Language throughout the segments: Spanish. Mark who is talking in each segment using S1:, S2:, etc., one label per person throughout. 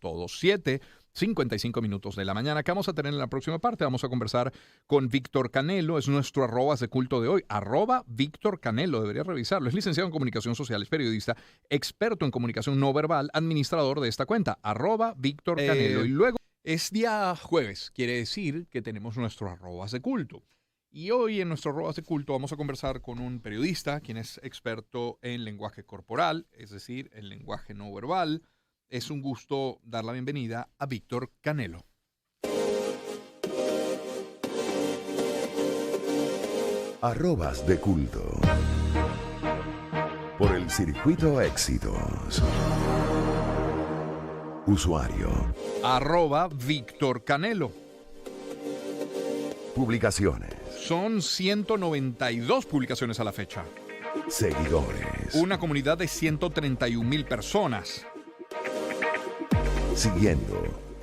S1: todo. 7:55 de la mañana. ¿Qué vamos a tener en la próxima parte? Vamos a conversar con Víctor Canelo. Es nuestro arrobas de culto de hoy. @Víctor Canelo. Debería revisarlo. Es licenciado en comunicación social, es periodista, experto en comunicación no verbal, administrador de esta cuenta. @Víctor Canelo. Y luego es día jueves. Quiere decir que tenemos nuestro arrobas de culto. Y hoy en nuestro arrobas de culto vamos a conversar con un periodista quien es experto en lenguaje corporal, es decir, en lenguaje no verbal. Es un gusto dar la bienvenida a Víctor Canelo.
S2: Arrobas de culto. Por el Circuito Éxitos. Usuario.
S1: @Víctor Canelo.
S2: Publicaciones.
S1: Son 192 publicaciones a la fecha.
S2: Seguidores.
S1: Una comunidad de 131,000 personas.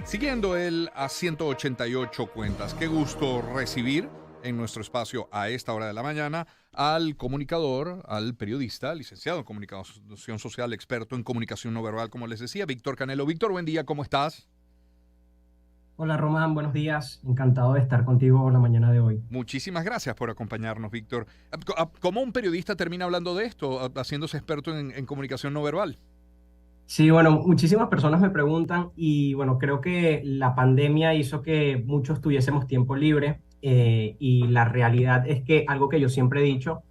S1: Siguiendo él a 188 cuentas. Qué gusto recibir en nuestro espacio a esta hora de la mañana al comunicador, al periodista, licenciado en comunicación social, experto en comunicación no verbal, como les decía, Víctor Canelo. Víctor, buen día, ¿cómo estás?
S3: Hola Román, buenos días. Encantado de estar contigo la mañana de hoy.
S1: Muchísimas gracias por acompañarnos, Víctor. ¿Cómo un periodista termina hablando de esto, haciéndose experto en comunicación no verbal?
S3: Sí, bueno, muchísimas personas me preguntan y bueno, creo que la pandemia hizo que muchos tuviésemos tiempo libre y la realidad es que algo que yo siempre he dicho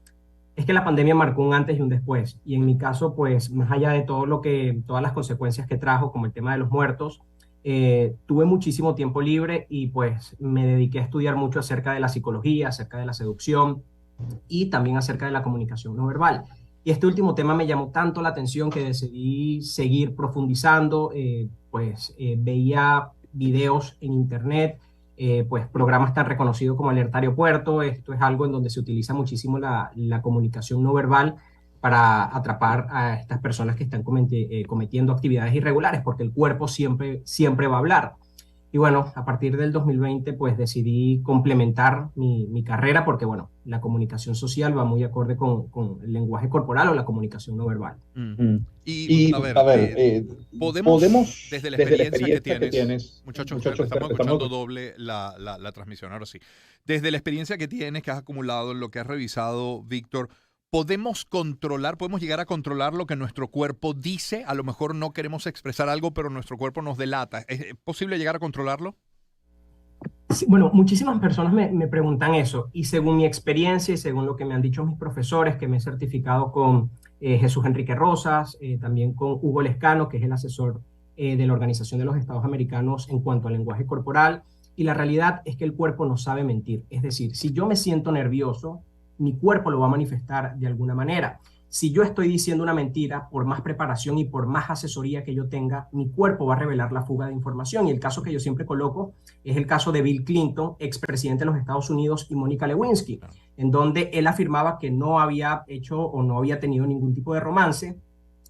S3: es que la pandemia marcó un antes y un después. Y en mi caso, pues más allá de todas las consecuencias que trajo, como el tema de los muertos, tuve muchísimo tiempo libre y pues me dediqué a estudiar mucho acerca de la psicología, acerca de la seducción y también acerca de la comunicación no verbal. Y este último tema me llamó tanto la atención que decidí seguir profundizando, veía videos en internet, pues programas tan reconocidos como Alerta Aeropuerto. Esto es algo en donde se utiliza muchísimo la comunicación no verbal para atrapar a estas personas que están cometiendo actividades irregulares, porque el cuerpo siempre va a hablar. Y bueno, a partir del 2020, pues decidí complementar mi carrera porque, bueno, la comunicación social va muy acorde con el lenguaje corporal o la comunicación no verbal.
S1: Y a ver, podemos, desde la experiencia que tienes, muchachos, estamos escuchando doble la transmisión, ahora sí. Desde la experiencia que tienes, que has acumulado, lo que has revisado, Víctor, ¿podemos llegar a controlar lo que nuestro cuerpo dice? A lo mejor no queremos expresar algo, pero nuestro cuerpo nos delata. ¿Es posible llegar a controlarlo?
S3: Sí, bueno, muchísimas personas me preguntan eso y según mi experiencia y según lo que me han dicho mis profesores, que me he certificado con Jesús Enrique Rosas, también con Hugo Lescano, que es el asesor de la Organización de los Estados Americanos en cuanto al lenguaje corporal, y la realidad es que el cuerpo no sabe mentir. Es decir, si yo me siento nervioso, mi cuerpo lo va a manifestar de alguna manera. Si yo estoy diciendo una mentira, por más preparación y por más asesoría que yo tenga, mi cuerpo va a revelar la fuga de información. Y el caso que yo siempre coloco es el caso de Bill Clinton, expresidente de los Estados Unidos, y Mónica Lewinsky, en donde él afirmaba que no había hecho o no había tenido ningún tipo de romance.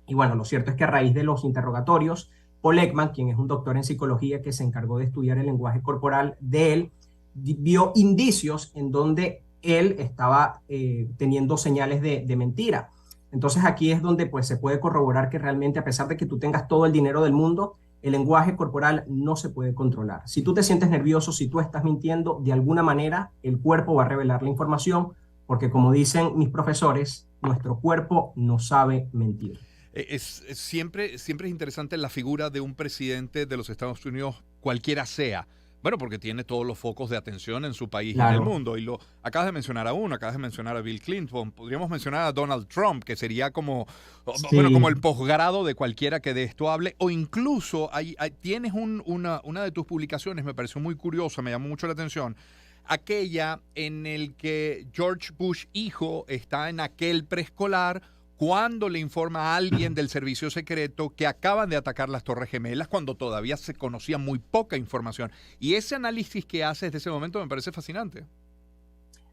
S3: Y bueno, lo cierto es que a raíz de los interrogatorios, Paul Ekman, quien es un doctor en psicología que se encargó de estudiar el lenguaje corporal de él, vio indicios en donde él estaba teniendo señales de mentira. Entonces aquí es donde pues se puede corroborar que realmente, a pesar de que tú tengas todo el dinero del mundo, el lenguaje corporal no se puede controlar. Si tú te sientes nervioso, si tú estás mintiendo, de alguna manera el cuerpo va a revelar la información, porque como dicen mis profesores, nuestro cuerpo no sabe mentir.
S1: Siempre es interesante la figura de un presidente de los Estados Unidos, cualquiera sea. Bueno, porque tiene todos los focos de atención en su país y en el mundo. Y acabas de mencionar a uno, acabas de mencionar a Bill Clinton. Podríamos mencionar a Donald Trump, que sería como el posgrado de cualquiera que de esto hable. O incluso tienes una de tus publicaciones, me pareció muy curiosa, me llamó mucho la atención. Aquella en el que George Bush hijo está en aquel preescolar cuando le informa a alguien del servicio secreto que acaban de atacar las Torres Gemelas, cuando todavía se conocía muy poca información. Y ese análisis que haces desde ese momento me parece fascinante.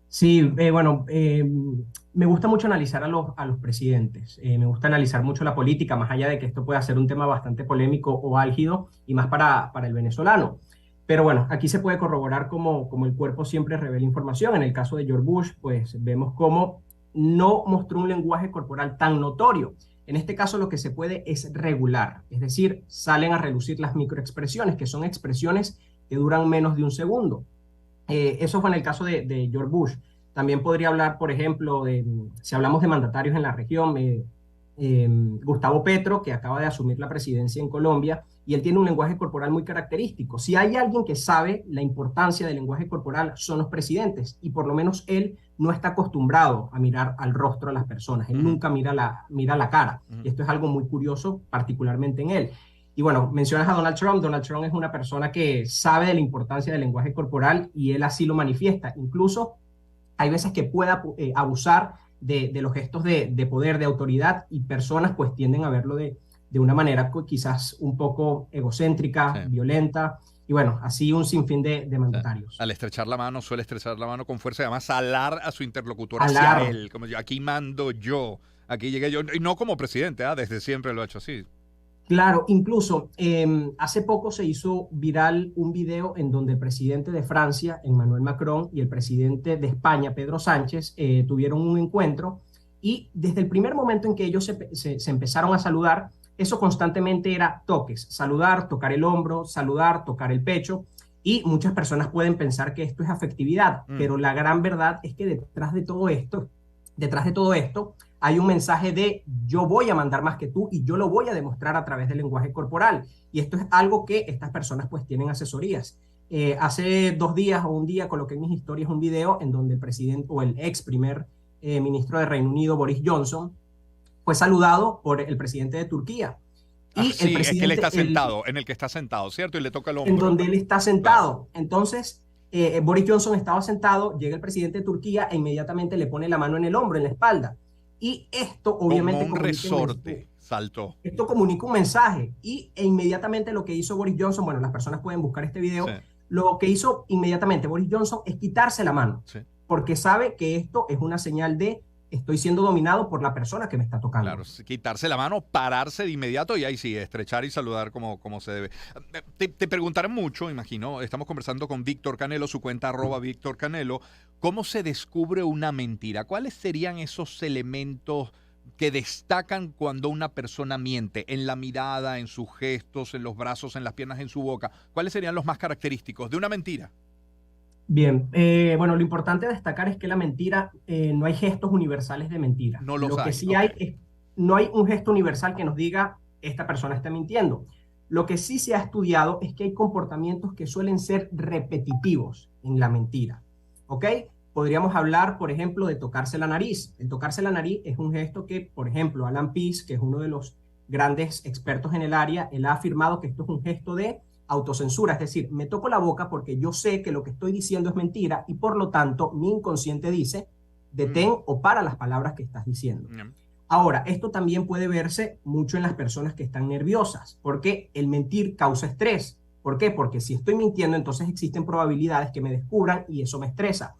S3: Sí, me gusta mucho analizar a los presidentes. Me gusta analizar mucho la política, más allá de que esto pueda ser un tema bastante polémico o álgido, y más para el venezolano. Pero bueno, aquí se puede corroborar como el cuerpo siempre revela información. En el caso de George Bush, pues vemos cómo no mostró un lenguaje corporal tan notorio. En este caso lo que se puede es regular, es decir, salen a relucir las microexpresiones, que son expresiones que duran menos de un segundo. Eso fue en el caso de George Bush. También podría hablar, por ejemplo, si hablamos de mandatarios en la región, Gustavo Petro, que acaba de asumir la presidencia en Colombia, y él tiene un lenguaje corporal muy característico. Si hay alguien que sabe la importancia del lenguaje corporal, son los presidentes, y por lo menos él no está acostumbrado a mirar al rostro de las personas, él nunca mira la cara, y esto es algo muy curioso, particularmente en él. Y bueno, mencionas a Donald Trump es una persona que sabe de la importancia del lenguaje corporal y él así lo manifiesta. Incluso hay veces que pueda abusar de los gestos de poder, de autoridad, y personas pues tienden a verlo de una manera quizás un poco egocéntrica,
S1: Sí.
S3: violenta, y bueno, así un sinfín de mandatarios.
S1: Al estrechar la mano, suele estrechar la mano con fuerza y además alar a su interlocutor
S3: Alar.
S1: hacia él. Como yo, aquí mando yo, aquí llegué yo. Y no como presidente, desde siempre lo ha hecho así.
S3: Claro, incluso hace poco se hizo viral un video en donde el presidente de Francia, Emmanuel Macron, y el presidente de España, Pedro Sánchez, tuvieron un encuentro, y desde el primer momento en que ellos se empezaron a saludar, eso constantemente era toques, saludar, tocar el hombro, saludar, tocar el pecho, y muchas personas pueden pensar que esto es afectividad, pero la gran verdad es que detrás de todo esto, hay un mensaje de yo voy a mandar más que tú y yo lo voy a demostrar a través del lenguaje corporal. Y esto es algo que estas personas pues tienen asesorías. Hace 2 días o un día coloqué en mis historias un video en donde el presidente o el ex primer ministro de Reino Unido, Boris Johnson, fue saludado por el presidente de Turquía. Y
S1: Sí,
S3: el presidente,
S1: es que él está sentado, en el que está sentado, ¿cierto? Y le toca el hombro.
S3: en donde él está sentado. Entonces, Boris Johnson estaba sentado, llega el presidente de Turquía e inmediatamente le pone la mano en el hombro, en la espalda. Y esto obviamente
S1: Como un resorte, saltó.
S3: esto comunica un mensaje, e inmediatamente lo que hizo Boris Johnson, bueno, las personas pueden buscar este video,
S1: Sí.
S3: lo que hizo inmediatamente Boris Johnson es quitarse la mano,
S1: Sí.
S3: porque sabe que esto es una señal de estoy siendo dominado por la persona que me está tocando.
S1: Claro, quitarse la mano, pararse de inmediato y ahí sí, estrechar y saludar como se debe. Te preguntarán mucho, imagino, estamos conversando con Víctor Canelo, su cuenta @Víctor Canelo, ¿cómo se descubre una mentira? ¿Cuáles serían esos elementos que destacan cuando una persona miente? En la mirada, en sus gestos, en los brazos, en las piernas, en su boca. ¿Cuáles serían los más característicos de una mentira?
S3: Bien, bueno, lo importante a destacar es que la mentira, no hay gestos universales de mentira.
S1: No los
S3: Lo que
S1: hay,
S3: sí
S1: ok.
S3: hay es, no hay un gesto universal que nos diga, esta persona está mintiendo. Lo que sí se ha estudiado es que hay comportamientos que suelen ser repetitivos en la mentira, ¿ok? Podríamos hablar, por ejemplo, de tocarse la nariz. El tocarse la nariz es un gesto que, por ejemplo, Alan Pease, que es uno de los grandes expertos en el área, él ha afirmado que esto es un gesto de autocensura, es decir, me toco la boca porque yo sé que lo que estoy diciendo es mentira y por lo tanto mi inconsciente dice detén o para las palabras que estás diciendo. Ahora, esto también puede verse mucho en las personas que están nerviosas, porque el mentir causa estrés. ¿Por qué? Porque si estoy mintiendo, entonces existen probabilidades que me descubran y eso me estresa.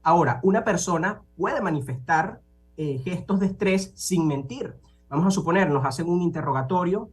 S3: Ahora, una persona puede manifestar gestos de estrés sin mentir. Vamos a suponer, nos hacen un interrogatorio,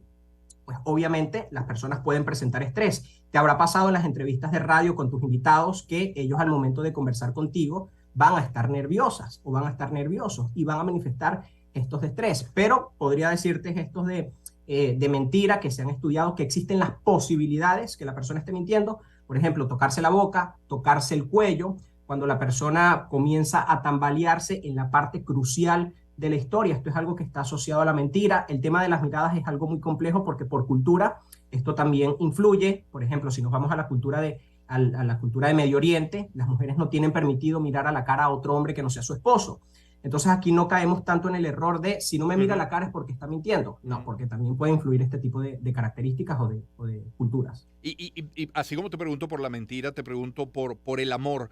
S3: pues obviamente las personas pueden presentar estrés. Te habrá pasado en las entrevistas de radio con tus invitados que ellos al momento de conversar contigo van a estar nerviosas o van a estar nerviosos y van a manifestar gestos de estrés. Pero podría decirte gestos de mentira que se han estudiado, que existen las posibilidades que la persona esté mintiendo. Por ejemplo, tocarse la boca, tocarse el cuello, cuando la persona comienza a tambalearse en la parte crucial de la historia. Esto es algo que está asociado a la mentira. El tema de las miradas es algo muy complejo porque por cultura esto también influye. Por ejemplo, si nos vamos a la cultura de Medio Oriente, las mujeres no tienen permitido mirar a la cara a otro hombre que no sea su esposo. Entonces aquí no caemos tanto en el error de si no me mira la cara es porque está mintiendo. No, porque también puede influir este tipo de características o de culturas.
S1: Y así como te pregunto por la mentira, te pregunto por el amor.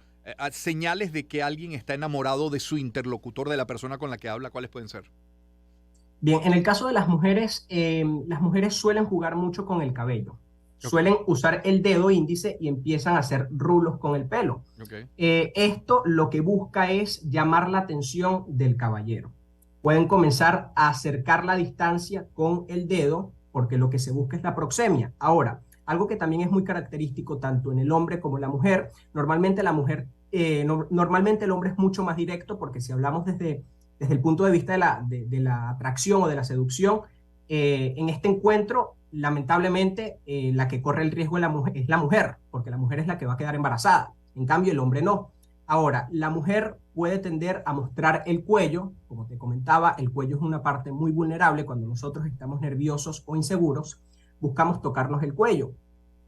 S1: Señales de que alguien está enamorado de su interlocutor, de la persona con la que habla, ¿cuáles pueden ser?
S3: Bien, en el caso de las mujeres suelen jugar mucho con el cabello. Suelen usar el dedo índice y empiezan a hacer rulos con el pelo.
S1: Okay.
S3: Esto lo que busca es llamar la atención del caballero. Pueden comenzar a acercar la distancia con el dedo porque lo que se busca es la proxemia. Ahora, algo que también es muy característico tanto en el hombre como en la mujer, normalmente el hombre es mucho más directo porque si hablamos desde desde el punto de vista de la atracción o de la seducción, en este encuentro, lamentablemente, la que corre el riesgo es la mujer, porque la mujer es la que va a quedar embarazada. En cambio, el hombre no. Ahora, la mujer puede tender a mostrar el cuello. Como te comentaba, el cuello es una parte muy vulnerable. Cuando nosotros estamos nerviosos o inseguros, buscamos tocarnos el cuello.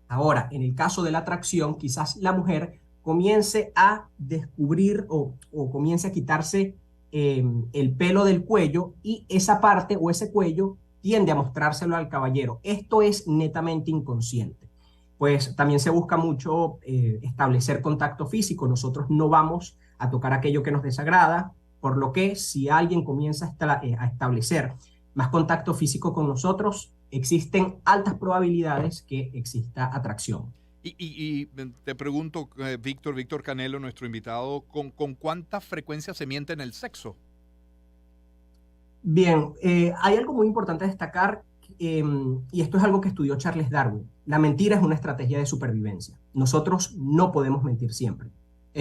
S3: Ahora, en el caso de la atracción, quizás la mujer comience a descubrir o comience a quitarse el pelo del cuello, y esa parte o ese cuello tiende a mostrárselo al caballero. Esto es netamente inconsciente. Pues también se busca mucho establecer contacto físico. Nosotros no vamos a tocar aquello que nos desagrada, por lo que si alguien comienza a establecer más contacto físico con nosotros, existen altas probabilidades que exista atracción.
S1: Y te pregunto, Víctor Canelo, nuestro invitado, ¿con cuánta frecuencia se miente en el sexo?
S3: Bien, hay algo muy importante a destacar, y esto es algo que estudió Charles Darwin. La mentira es una estrategia de supervivencia. Nosotros no podemos mentir siempre.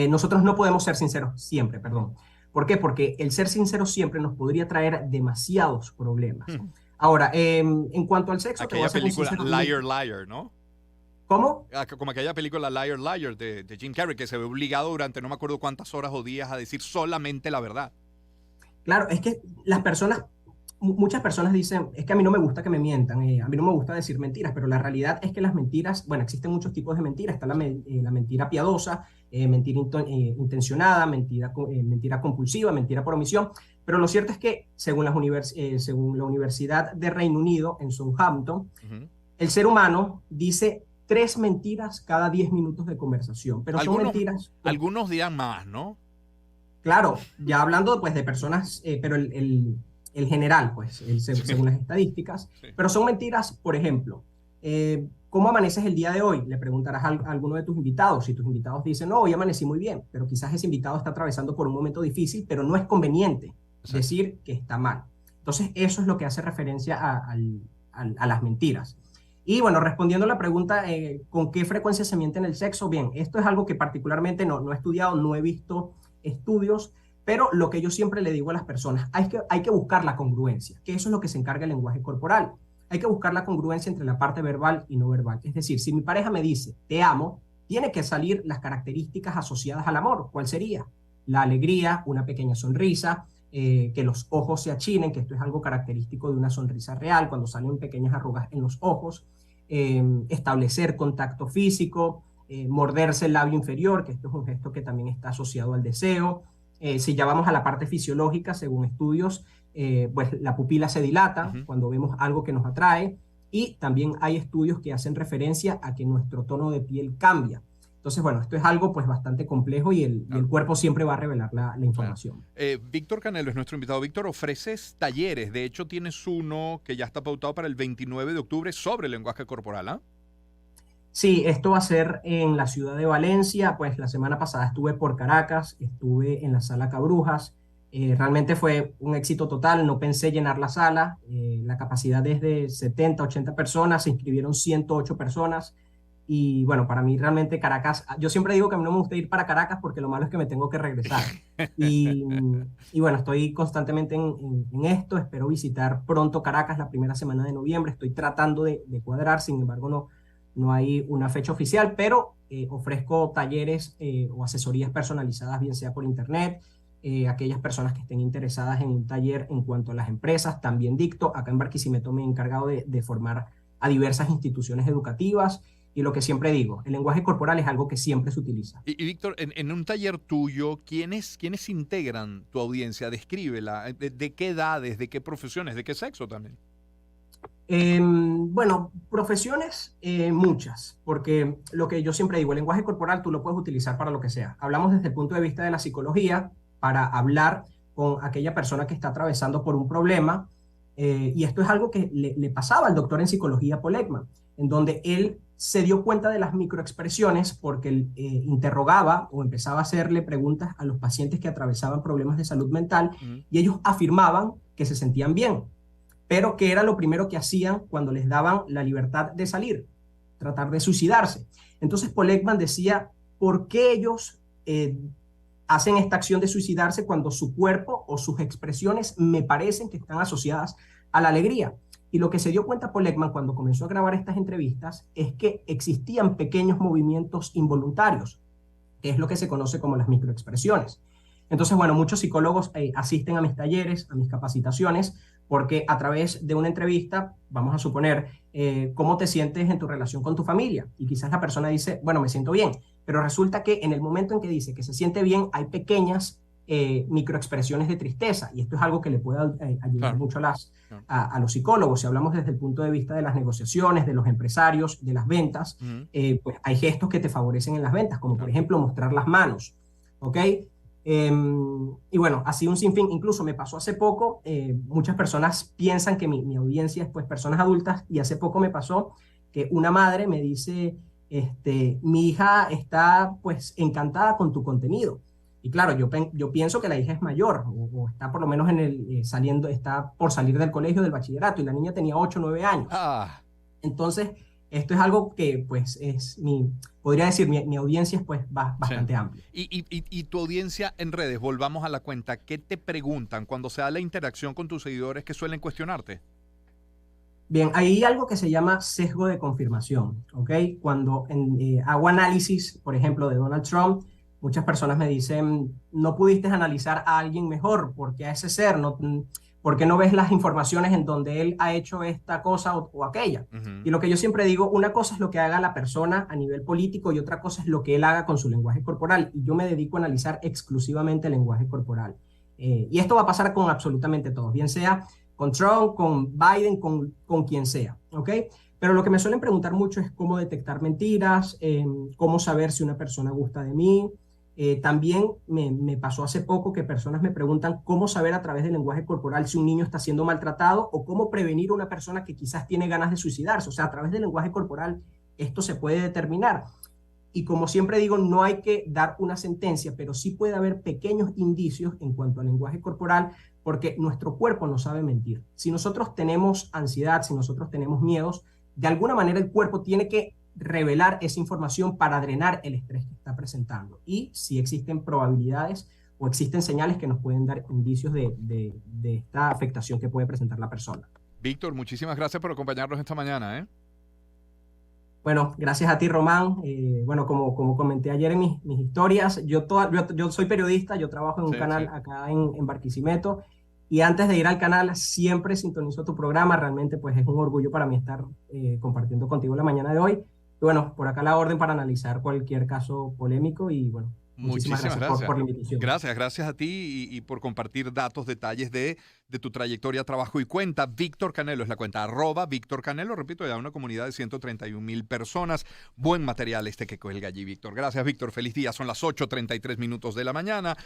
S3: Nosotros no podemos ser sinceros siempre, perdón. ¿Por qué? Porque el ser sincero siempre nos podría traer demasiados problemas. Ahora, en cuanto al sexo,
S1: aquella película Liar, Liar, ¿no?
S3: ¿Cómo?
S1: Como aquella película Liar, Liar de Jim Carrey, que se ve obligado durante no me acuerdo cuántas horas o días a decir solamente la verdad.
S3: Claro, es que muchas personas dicen, es que a mí no me gusta que me mientan, a mí no me gusta decir mentiras, pero la realidad es que las mentiras, bueno, existen muchos tipos de mentiras. Está la mentira piadosa, mentira intencionada, mentira compulsiva, mentira por omisión, pero lo cierto es que según la Universidad de Reino Unido, en Southampton, el ser humano dice 3 mentiras cada 10 minutos de conversación, pero son mentiras.
S1: Algunos dirán más, ¿no?
S3: Claro, ya hablando pues de personas, pero el general, pues, según las estadísticas, sí. Pero son mentiras. Por ejemplo, ¿cómo amaneces el día de hoy? Le preguntarás a alguno de tus invitados. Si tus invitados dicen, no, hoy amanecí muy bien, pero quizás ese invitado está atravesando por un momento difícil, pero no es conveniente decir que está mal. Entonces, eso es lo que hace referencia a las mentiras. Y bueno, respondiendo a la pregunta, ¿con qué frecuencia se miente en el sexo? Bien, esto es algo que particularmente no he estudiado, no he visto estudios, pero lo que yo siempre le digo a las personas, hay que buscar la congruencia, que eso es lo que se encarga el lenguaje corporal. Hay que buscar la congruencia entre la parte verbal y no verbal. Es decir, si mi pareja me dice, te amo, tiene que salir las características asociadas al amor. ¿Cuál sería? La alegría, una pequeña sonrisa, que los ojos se achinen, que esto es algo característico de una sonrisa real, cuando salen pequeñas arrugas en los ojos, establecer contacto físico, morderse el labio inferior, que esto es un gesto que también está asociado al deseo. Si ya vamos a la parte fisiológica, según estudios, pues la pupila se dilata cuando vemos algo que nos atrae, y también hay estudios que hacen referencia a que nuestro tono de piel cambia. Entonces, bueno, esto es algo pues bastante complejo, y el cuerpo siempre va a revelar la información.
S1: Víctor Canelo es nuestro invitado. Víctor, ofreces talleres. De hecho, tienes uno que ya está pautado para el 29 de octubre sobre lenguaje corporal, ¿ah?
S3: Sí, esto va a ser en la ciudad de Valencia. Pues la semana pasada estuve por Caracas, estuve en la Sala Cabrujas. Realmente fue un éxito total, no pensé llenar la sala. La capacidad es de 70, 80 personas, se inscribieron 108 personas. Y bueno, para mí realmente Caracas, yo siempre digo que a mí no me gusta ir para Caracas porque lo malo es que me tengo que regresar. Y bueno, estoy constantemente en esto, espero visitar pronto Caracas la primera semana de noviembre. Estoy tratando de cuadrar, sin embargo no hay una fecha oficial, pero ofrezco talleres o asesorías personalizadas, bien sea por internet. Aquellas personas que estén interesadas en un taller en cuanto a las empresas, también dicto. Acá en Barquisimeto me he encargado de formar a diversas instituciones educativas. Y lo que siempre digo, el lenguaje corporal es algo que siempre se utiliza.
S1: Y Víctor, en un taller tuyo, ¿quiénes integran tu audiencia? Descríbela. ¿De qué edades, de qué profesiones, de qué sexo también?
S3: Bueno, profesiones muchas, porque lo que yo siempre digo, el lenguaje corporal tú lo puedes utilizar para lo que sea. Hablamos desde el punto de vista de la psicología, para hablar con aquella persona que está atravesando por un problema, y esto es algo que le pasaba al doctor en psicología Paul Ekman, en donde él se dio cuenta de las microexpresiones porque él interrogaba o empezaba a hacerle preguntas a los pacientes que atravesaban problemas de salud mental, y ellos afirmaban que se sentían bien, pero que era lo primero que hacían cuando les daban la libertad de salir, tratar de suicidarse. Entonces Paul Ekman decía, ¿por qué ellos hacen esta acción de suicidarse cuando su cuerpo o sus expresiones me parecen que están asociadas a la alegría. Y lo que se dio cuenta Paul Ekman cuando comenzó a grabar estas entrevistas es que existían pequeños movimientos involuntarios, que es lo que se conoce como las microexpresiones. Entonces, bueno, muchos psicólogos asisten a mis talleres, a mis capacitaciones, porque a través de una entrevista, vamos a suponer, cómo te sientes en tu relación con tu familia. Y quizás la persona dice, bueno, me siento bien, pero resulta que en el momento en que dice que se siente bien, hay pequeñas microexpresiones de tristeza, y esto es algo que le puede ayudar mucho a los psicólogos. Si hablamos desde el punto de vista de las negociaciones, de los empresarios, de las ventas, pues hay gestos que te favorecen en las ventas, como por ejemplo mostrar las manos, ¿ok? Y bueno, así un sinfín. Incluso me pasó hace poco, muchas personas piensan que mi audiencia es pues personas adultas, y hace poco me pasó que una madre me dice, mi hija está pues encantada con tu contenido. Y claro, yo pienso que la hija es mayor, o está por lo menos está por salir del colegio, del bachillerato, y la niña tenía 8 o 9 años. Entonces, esto es algo que, pues, podría decir, mi audiencia es, pues, bastante amplia.
S1: Y tu audiencia en redes, volvamos a la cuenta, ¿qué te preguntan cuando se da la interacción con tus seguidores que suelen cuestionarte?
S3: Bien, hay algo que se llama sesgo de confirmación, ¿ok? Cuando hago análisis, por ejemplo, de Donald Trump, muchas personas me dicen, no pudiste analizar a alguien mejor, porque a ese ser, ¿por qué no ves las informaciones en donde él ha hecho esta cosa o aquella? Y lo que yo siempre digo, una cosa es lo que haga la persona a nivel político y otra cosa es lo que él haga con su lenguaje corporal. Y yo me dedico a analizar exclusivamente el lenguaje corporal. Y esto va a pasar con absolutamente todos, bien sea con Trump, con Biden, con quien sea, ¿ok? Pero lo que me suelen preguntar mucho es cómo detectar mentiras, cómo saber si una persona gusta de mí. También me pasó hace poco que personas me preguntan cómo saber a través del lenguaje corporal si un niño está siendo maltratado, o cómo prevenir a una persona que quizás tiene ganas de suicidarse. O sea, a través del lenguaje corporal esto se puede determinar. Y como siempre digo, no hay que dar una sentencia, pero sí puede haber pequeños indicios en cuanto al lenguaje corporal, porque nuestro cuerpo no sabe mentir. Si nosotros tenemos ansiedad, si nosotros tenemos miedos, de alguna manera el cuerpo tiene que revelar esa información para drenar el estrés que está presentando. Y si existen probabilidades o existen señales que nos pueden dar indicios de esta afectación que puede presentar la persona.
S1: Víctor, muchísimas gracias por acompañarnos esta mañana, ¿eh?
S3: Bueno, gracias a ti, Román. Bueno, como comenté ayer en mis historias, yo soy periodista, yo trabajo en un canal acá en Barquisimeto, y antes de ir al canal siempre sintonizo tu programa. Realmente pues es un orgullo para mí estar compartiendo contigo la mañana de hoy. Y bueno, por acá la orden para analizar cualquier caso polémico, y bueno, muchísimas gracias. Por la invitación.
S1: Gracias a ti y por compartir datos, detalles de tu trayectoria, trabajo y cuenta. Víctor Canelo es la cuenta, @Víctor Canelo, repito, ya una comunidad de 131,000 personas. Buen material que cuelga allí, Víctor. Gracias, Víctor. Feliz día. Son las 8:33 de la mañana.